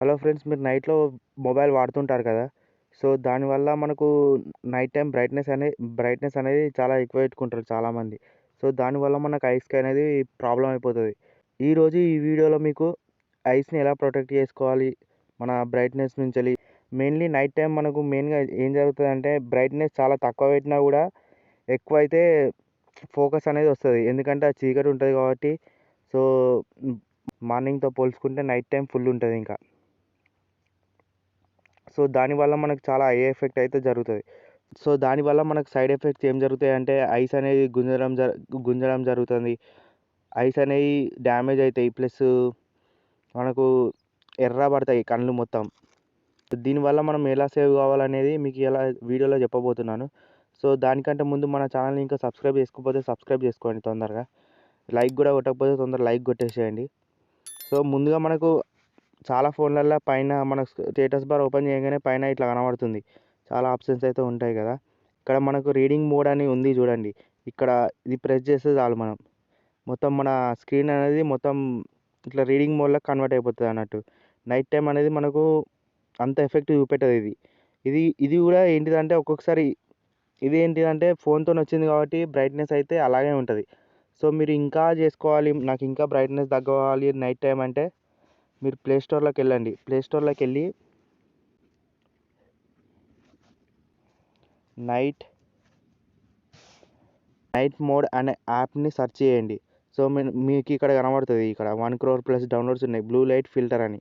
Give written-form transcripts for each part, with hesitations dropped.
Hello friends, మీరు నైట్లో mobile వాడుతుంటారు కదా. సో దానివల్ల మనకు నైట్ టైం బ్రైట్నెస్ అనేది చాలా ఎక్కువ పెట్టుకుంటారు చాలామంది. సో దానివల్ల మనకు ఐస్కి అనేది ప్రాబ్లం అయిపోతుంది. ఈరోజు ఈ వీడియోలో మీకు ఐస్ని ఎలా ప్రొటెక్ట్ చేసుకోవాలి మన బ్రైట్నెస్ నుంచి. మెయిన్లీ నైట్ టైం మనకు మెయిన్గా ఏం జరుగుతుందంటే బ్రైట్నెస్ చాలా తక్కువ పెట్టినా కూడా ఎక్కువైతే ఫోకస్ అనేది వస్తుంది, ఎందుకంటే ఆ చీకటి ఉంటుంది కాబట్టి. సో మార్నింగ్తో పోల్చుకుంటే నైట్ టైం ఫుల్ ఉంటుంది ఇంకా. సో దానివల్ల మనకు చాలా ఐ ఎఫెక్ట్ అయితే జరుగుతుంది. సో దానివల్ల మనకు సైడ్ ఎఫెక్ట్స్ ఏం జరుగుతాయి అంటే ఐస్ అనేది గుంజడం జరుగుతుంది. ఐస్ అనేవి డ్యామేజ్ అవుతాయి, ప్లస్ మనకు ఎర్ర పడతాయి కళ్ళు మొత్తం. దీనివల్ల మనం ఎలా సేవ్ కావాలనేది మీకు ఎలా వీడియోలో చెప్పబోతున్నాను. సో దానికంటే ముందు మన ఛానల్ని ఇంకా సబ్స్క్రైబ్ చేసుకోకపోతే సబ్స్క్రైబ్ చేసుకోండి తొందరగా. లైక్ కూడా కొట్టకపోతే తొందరగా లైక్ కొట్టేసేయండి. సో ముందుగా మనకు చాలా ఫోన్లల్లో పైన మన స్టేటస్ బార్ ఓపెన్ చేయగానే పైన ఇట్లా కనబడుతుంది, చాలా ఆప్షన్స్ అయితే ఉంటాయి కదా. ఇక్కడ మనకు రీడింగ్ మోడ్ అని ఉంది చూడండి. ఇక్కడ ఇది ప్రెస్ చేస్తే చాలు మొత్తం మన స్క్రీన్ అనేది మొత్తం ఇట్లా రీడింగ్ మోడ్లో కన్వర్ట్ అయిపోతుంది అన్నట్టు. నైట్ టైం అనేది మనకు అంత ఎఫెక్ట్ చూపెట్టదు ఇది. ఇది ఇది కూడా ఏంటిదంటే ఒక్కొక్కసారి ఇది ఏంటిదంటే ఫోన్తో వచ్చింది కాబట్టి బ్రైట్నెస్ అయితే అలాగే ఉంటుంది. సో మీరు ఇంకా చేసుకోవాలి, నాకు ఇంకా బ్రైట్నెస్ తగ్గవాలి నైట్ టైం అంటే మీరు ప్లేస్టోర్లోకి వెళ్ళండి. ప్లేస్టోర్లోకి వెళ్ళి నైట్ మోడ్ అనే యాప్ని సెర్చ్ చేయండి. సో మీకు ఇక్కడ కనబడుతుంది, ఇక్కడ 1 crore ప్లస్ డౌన్లోడ్స్ ఉన్నాయి, బ్లూ లైట్ ఫిల్టర్ అని.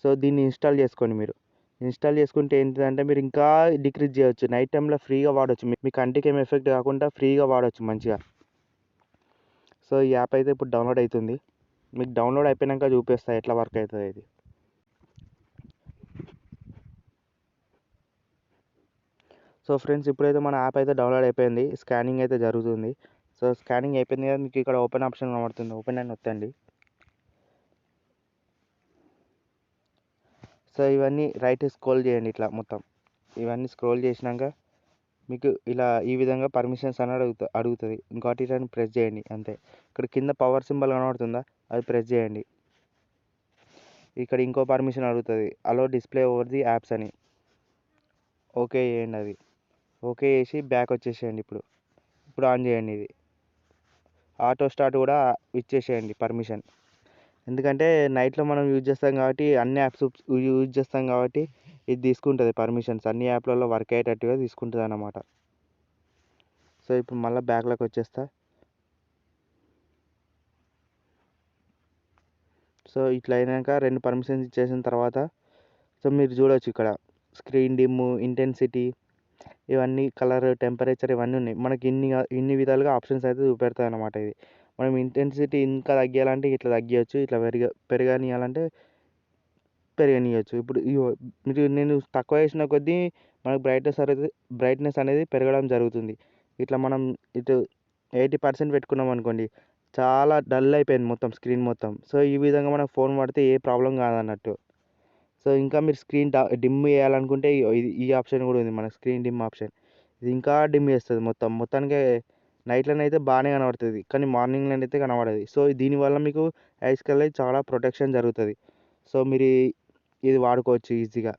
సో దీన్ని ఇన్స్టాల్ చేసుకోండి. మీరు ఇన్స్టాల్ చేసుకుంటే ఏంటిదంటే మీరు ఇంకా డిక్రీజ్ చేయొచ్చు, నైట్ టైంలో ఫ్రీగా వాడచ్చు, మీ కంటికి ఏం ఎఫెక్ట్ కాకుండా ఫ్రీగా వాడచ్చు మంచిగా. సో ఈ యాప్ అయితే ఇప్పుడు డౌన్లోడ్ అవుతుంది, మీకు డౌన్లోడ్ అయిపోయాక చూపిస్తా ఎట్లా వర్క్ అవుతుంది ఇది. సో ఫ్రెండ్స్, ఇప్పుడైతే మన యాప్ అయితే డౌన్లోడ్ అయిపోయింది, స్కానింగ్ అయితే జరుగుతుంది. సో స్కానింగ్ అయిపోయింది కదా, మీకు ఇక్కడ ఓపెన్ ఆప్షన్ కనబడుతుంది, ఓపెన్ అని నొక్కండి. సో ఇవన్నీ రైట్ స్క్రోల్ చేయండి ఇట్లా మొత్తం. ఇవన్నీ స్క్రోల్ చేసినాక మీకు ఇలా ఈ విధంగా పర్మిషన్స్ అని అడుగుతుంది. ఇంకోటి అని ప్రెస్ చేయండి అంతే. ఇక్కడ కింద పవర్ సింబల్ కనబడుతుందా, అది ప్రెస్ చేయండి. ఇక్కడ ఇంకో పర్మిషన్ అడుగుతుంది, అలో డిస్ప్లే ఓవర్ ది యాప్స్ అని. ఓకే చేయండి, అది ఓకే చేసి బ్యాక్ వచ్చేసేయండి. ఇప్పుడు ఆన్ చేయండి. ఇది ఆటో స్టార్ట్ కూడా ఇచ్చేసేయండి పర్మిషన్, ఎందుకంటే నైట్లో మనం యూజ్ చేస్తాం కాబట్టి అన్ని యాప్స్ యూజ్ చేస్తాం కాబట్టి ఇది తీసుకుంటుంది పర్మిషన్స్, అన్ని యాప్లలో వర్క్ అయ్యేటట్టుగా తీసుకుంటుంది అన్నమాట. సో ఇప్పుడు మళ్ళీ బ్యాక్లోకి వచ్చేస్తా. సో ఇట్లా అయినాక 2 పర్మిషన్స్ ఇచ్చేసిన తర్వాత సో మీరు చూడవచ్చు ఇక్కడ స్క్రీన్ డిమ్, ఇంటెన్సిటీ, ఇవన్నీ కలర్, టెంపరేచర్ ఇవన్నీ ఉన్నాయి. మనకి ఇన్ని విధాలుగా ఆప్షన్స్ అయితే చూపెడతాయి అన్నమాట. ఇది మనం ఇంటెన్సిటీ ఇంకా తగ్గియాలంటే ఇట్లా తగ్గియచ్చు, ఇట్లా పెరగనియాలంటే పెరగనియచ్చు. ఇప్పుడు నేను తక్కువ చేసిన కొద్దీ మనకు బ్రైట్నెస్ అనేది పెరగడం జరుగుతుంది. ఇట్లా మనం ఇటు 80% పెట్టుకున్నాం అనుకోండి, చాలా డల్ అయిపోయింది మొత్తం స్క్రీన్ మొత్తం. సో ఈ విధంగా మనం ఫోన్ వాడితే ఏ ప్రాబ్లం కాదన్నట్టు. సో ఇంకా మీరు స్క్రీన్ డిమ్ చేయాలనుకుంటే ఈ ఆప్షన్ కూడా ఉంది, మన స్క్రీన్ డిమ్ ఆప్షన్. ఇది ఇంకా డిమ్ చేస్తుంది మొత్తానికి. నైట్లోనే అయితే బాగానే కనబడుతుంది, కానీ మార్నింగ్లో అయితే కనబడదు. సో దీనివల్ల మీకు ఐస్ కల్లా చాలా ప్రొటెక్షన్ జరుగుతుంది. సో మీరు ఇది వాడుకోవచ్చు ఈజీగా.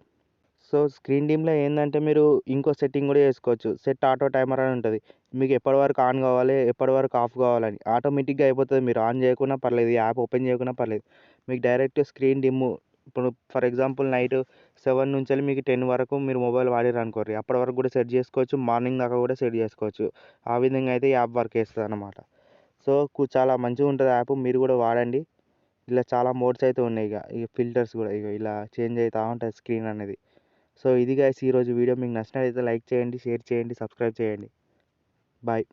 సో స్క్రీన్ డిమ్లో ఏంటంటే మీరు ఇంకో సెట్టింగ్ కూడా చేసుకోవచ్చు, సెట్ ఆటో టైమర్ అని ఉంటుంది. మీకు ఎప్పటి వరకు ఆన్ కావాలి, ఎప్పటి వరకు ఆఫ్ కావాలని ఆటోమేటిక్గా అయిపోతుంది. మీరు ఆన్ చేయకున్నా పర్లేదు, యాప్ ఓపెన్ చేయకున్నా పర్లేదు, మీకు డైరెక్ట్ స్క్రీన్ డిమ్. ఇప్పుడు ఫర్ ఎగ్జాంపుల్ నైట్ 7 నుంచి మీకు 10 వరకు మీరు మొబైల్ వాడారు అనుకోర్రి, అప్పటి వరకు కూడా సెట్ చేసుకోవచ్చు, మార్నింగ్ దాకా కూడా సెట్ చేసుకోవచ్చు. ఆ విధంగా అయితే యాప్ వర్క్ చేస్తుంది అన్నమాట. సో చాలా మంచిగా ఉంటుంది యాప్, మీరు కూడా వాడండి. ఇలా చాలా మోడ్స్ అయితే ఉన్నాయి, ఇక ఫిల్టర్స్ కూడా ఇలా చేంజ్ అవుతూ ఉంటుంది స్క్రీన్ అనేది. సో ఇది గైస్ ఈరోజు వీడియో. మీకు నచ్చినట్లయితే లైక్ చేయండి, షేర్ చేయండి, సబ్స్క్రైబ్ చేయండి. బాయ్.